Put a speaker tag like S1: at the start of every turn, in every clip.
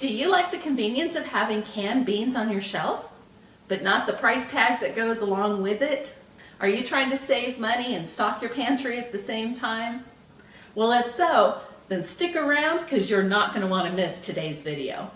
S1: Do you like the convenience of having canned beans on your shelf, but not the price tag that goes along with it? Are you trying to save money and stock your pantry at the same time? Well, if so, then stick around because you're not going to want to miss today's video.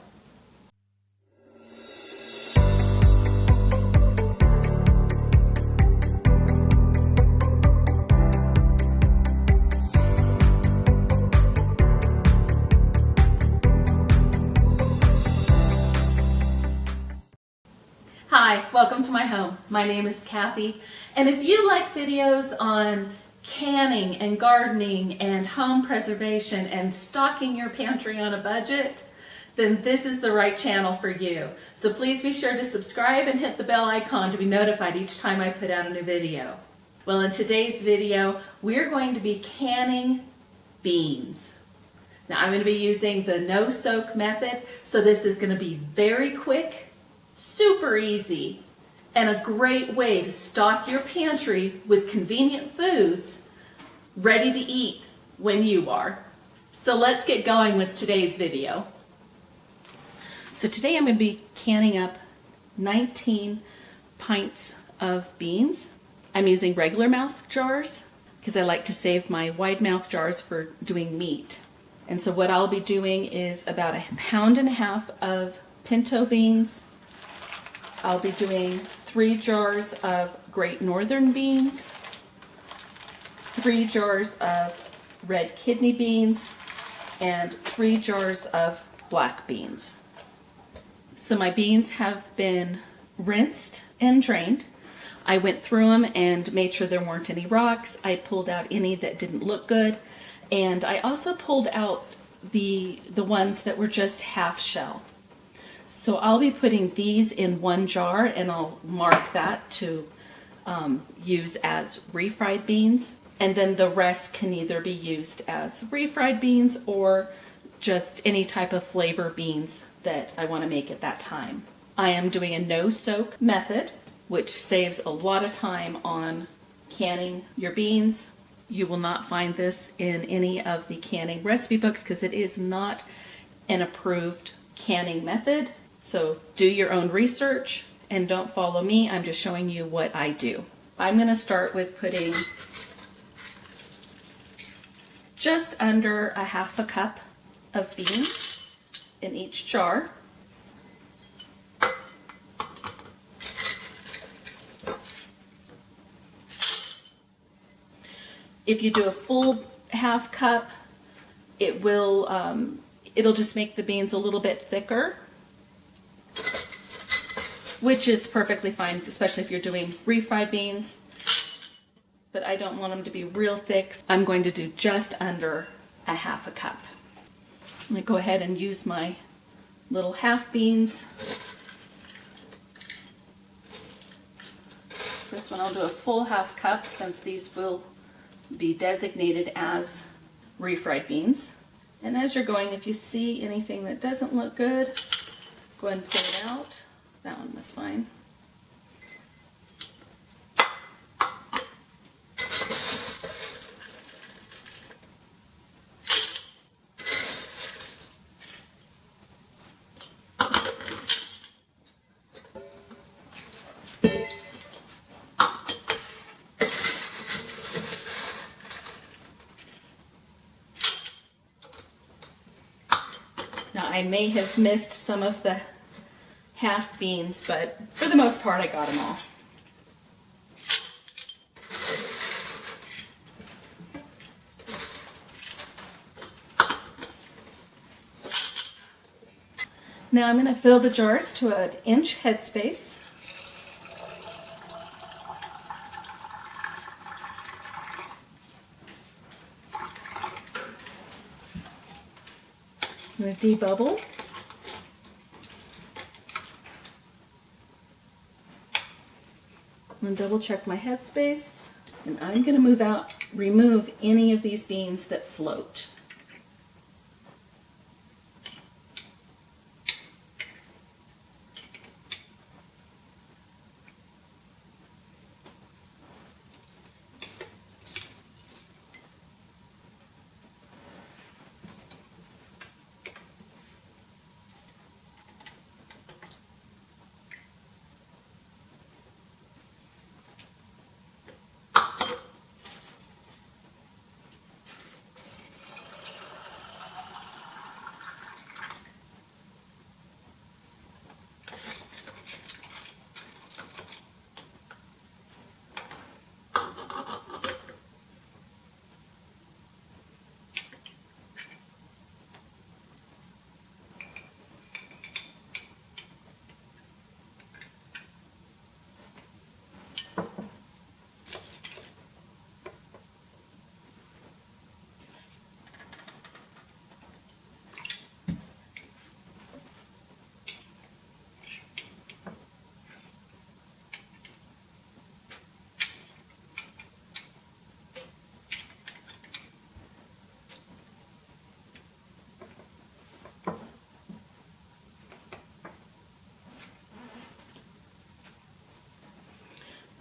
S1: Hi, welcome to my home. My name is Kathy, and if you like videos on canning and gardening and home preservation and stocking your pantry on a budget, then this is the right channel for you. So please be sure to subscribe and hit the bell icon to be notified each time I put out a new video. Well, in today's video, we're going to be canning beans. Now, I'm going to be using the no-soak method, so this is going to be very quick, super easy, and a great way to stock your pantry with convenient foods ready to eat when you are. So let's get going with today's video. So today I'm going to be canning up 19 pints of beans. I'm using regular mouth jars because I like to save my wide mouth jars for doing meat. And so what I'll be doing is about 1.5 pounds of pinto beans. I'll be doing 3 jars of Great Northern beans, 3 jars of red kidney beans, and 3 jars of black beans. So my beans have been rinsed and drained. I went through them and made sure there weren't any rocks. I pulled out any that didn't look good, and I also pulled out the ones that were just half shell. So I'll be putting these in one jar, and I'll mark that to use as refried beans. And then the rest can either be used as refried beans or just any type of flavor beans that I want to make at that time. I am doing a no-soak method, which saves a lot of time on canning your beans. You will not find this in any of the canning recipe books because it is not an approved canning method. So do your own research and don't follow me. I'm just showing you what I do. I'm going to start with putting just under 1/2 cup of beans in each jar. If you do a full 1/2 cup, it'll just make the beans a little bit thicker, which is perfectly fine, especially if you're doing refried beans. But I don't want them to be real thick. I'm going to do just under 1/2 cup. I'm going to go ahead and use my little half beans. This one I'll do a full 1/2 cup since these will be designated as refried beans. And as you're going, if you see anything that doesn't look good, go ahead and pull it out. That one was fine. Now I may have missed some of the half beans, but for the most part I got them all. Now I'm going to fill the jars to an inch headspace. I'm going to debubble. I'm going to double check my headspace, and I'm going to remove any of these beans that float.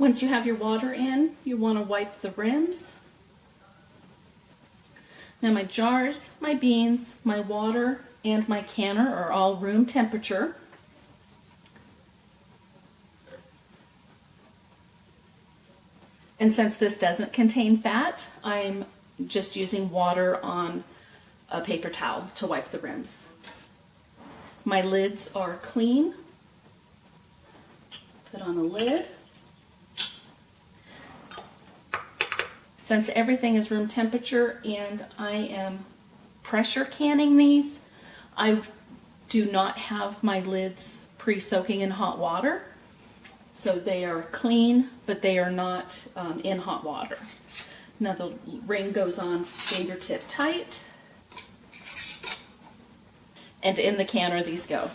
S1: Once you have your water in, you want to wipe the rims. Now my jars, my beans, my water, and my canner are all room temperature. And since this doesn't contain fat, I'm just using water on a paper towel to wipe the rims. My lids are clean. Put on a lid. Since everything is room temperature and I am pressure canning these, I do not have my lids pre-soaking in hot water. So they are clean, but they are not in hot water. Now the ring goes on fingertip tight. And in the canner these go.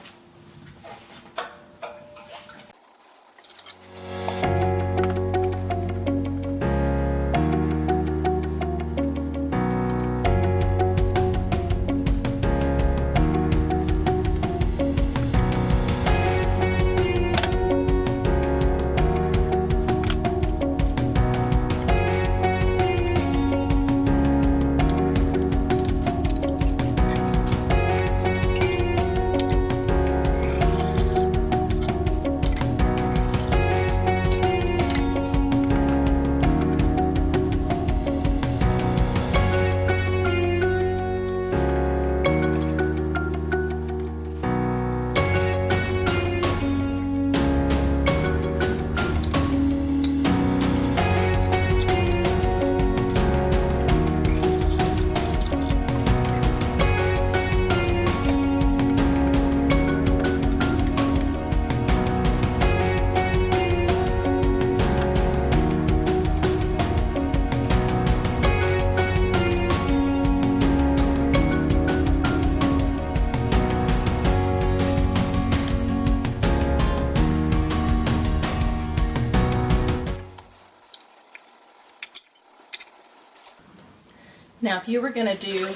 S1: Now if you were going to do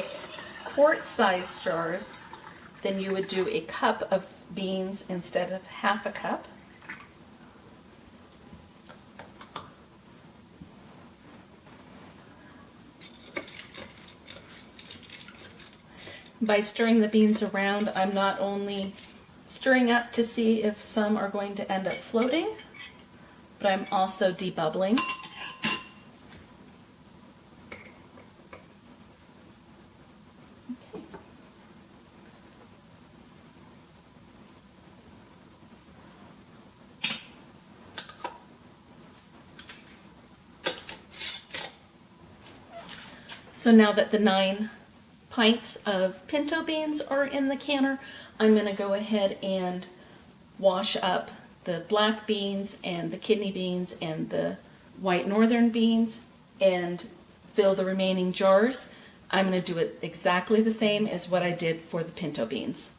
S1: quart-sized jars, then you would do a cup of beans instead of half a cup. By stirring the beans around, I'm not only stirring up to see if some are going to end up floating, but I'm also debubbling. So now that the 9 pints of pinto beans are in the canner, I'm going to go ahead and wash up the black beans and the kidney beans and the white northern beans and fill the remaining jars. I'm going to do it exactly the same as what I did for the pinto beans.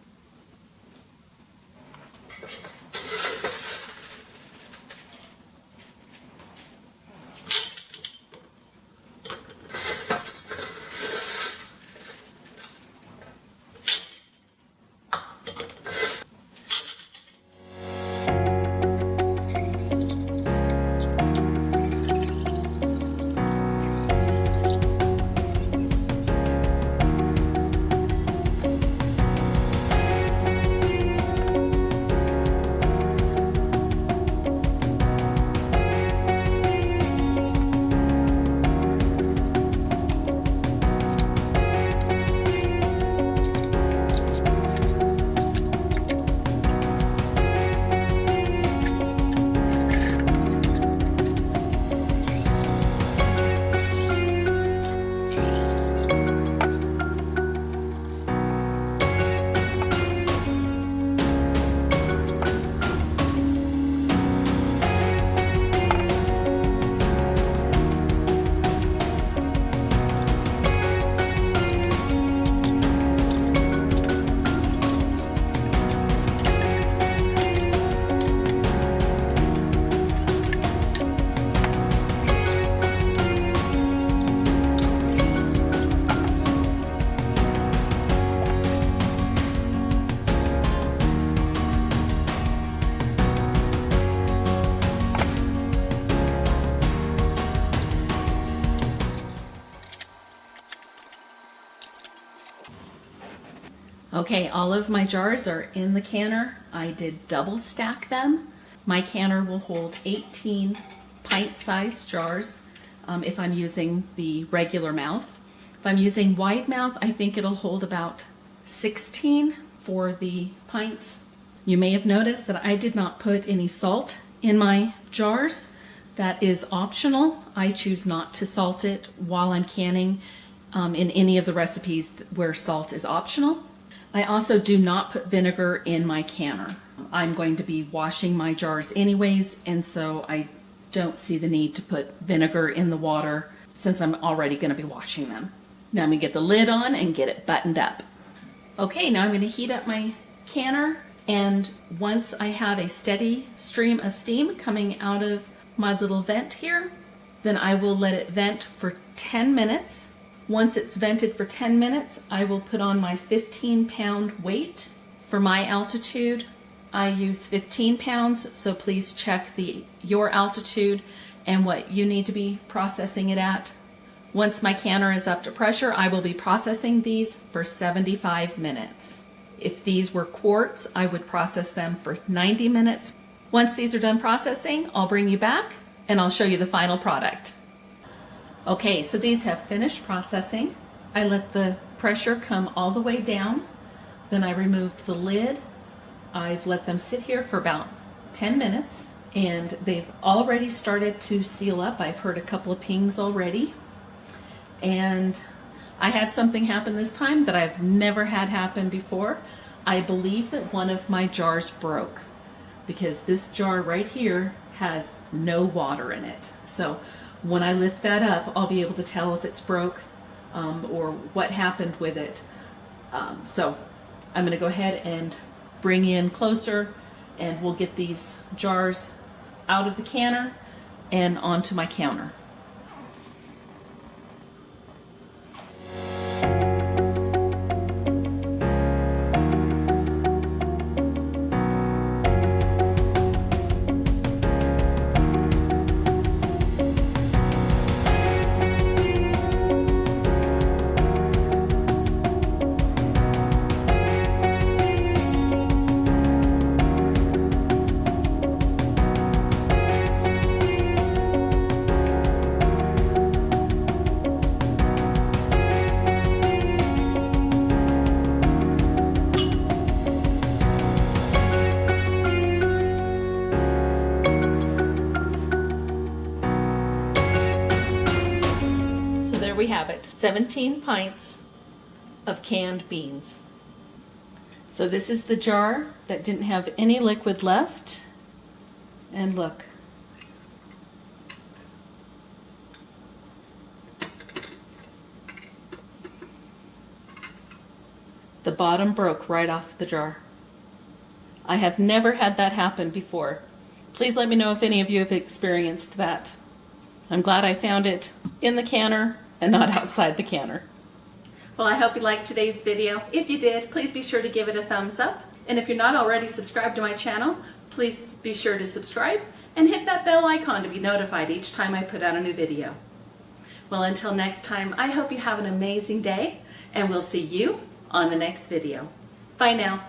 S1: Okay, all of my jars are in the canner. I did double stack them. My canner will hold 18 pint-sized jars if I'm using the regular mouth. If I'm using wide mouth, I think it'll hold about 16 for the pints. You may have noticed that I did not put any salt in my jars. That is optional. I choose not to salt it while I'm canning in any of the recipes where salt is optional. I also do not put vinegar in my canner. I'm going to be washing my jars anyways, and so I don't see the need to put vinegar in the water since I'm already going to be washing them. Now I'm going to get the lid on and get it buttoned up. Okay, now I'm going to heat up my canner, and once I have a steady stream of steam coming out of my little vent here, then I will let it vent for 10 minutes. Once it's vented for 10 minutes, I will put on my 15-pound weight. For my altitude, I use 15 pounds, so please check your altitude and what you need to be processing it at. Once my canner is up to pressure, I will be processing these for 75 minutes. If these were quarts, I would process them for 90 minutes. Once these are done processing, I'll bring you back and I'll show you the final product. Okay, so these have finished processing. I let the pressure come all the way down. Then I removed the lid. I've let them sit here for about 10 minutes and they've already started to seal up. I've heard a couple of pings already. And I had something happen this time that I've never had happen before. I believe that one of my jars broke because this jar right here has no water in it. So when I lift that up, I'll be able to tell if it's broke or what happened with it. So I'm going to go ahead and bring in closer and we'll get these jars out of the canner and onto my counter. So there we have it, 17 pints of canned beans. So this is the jar that didn't have any liquid left. And look. The bottom broke right off the jar. I have never had that happen before. Please let me know if any of you have experienced that. I'm glad I found it in the canner and not outside the canner. Well, I hope you liked today's video. If you did, please be sure to give it a thumbs up. And if you're not already subscribed to my channel, please be sure to subscribe and hit that bell icon to be notified each time I put out a new video. Well, until next time, I hope you have an amazing day, and we'll see you on the next video. Bye now.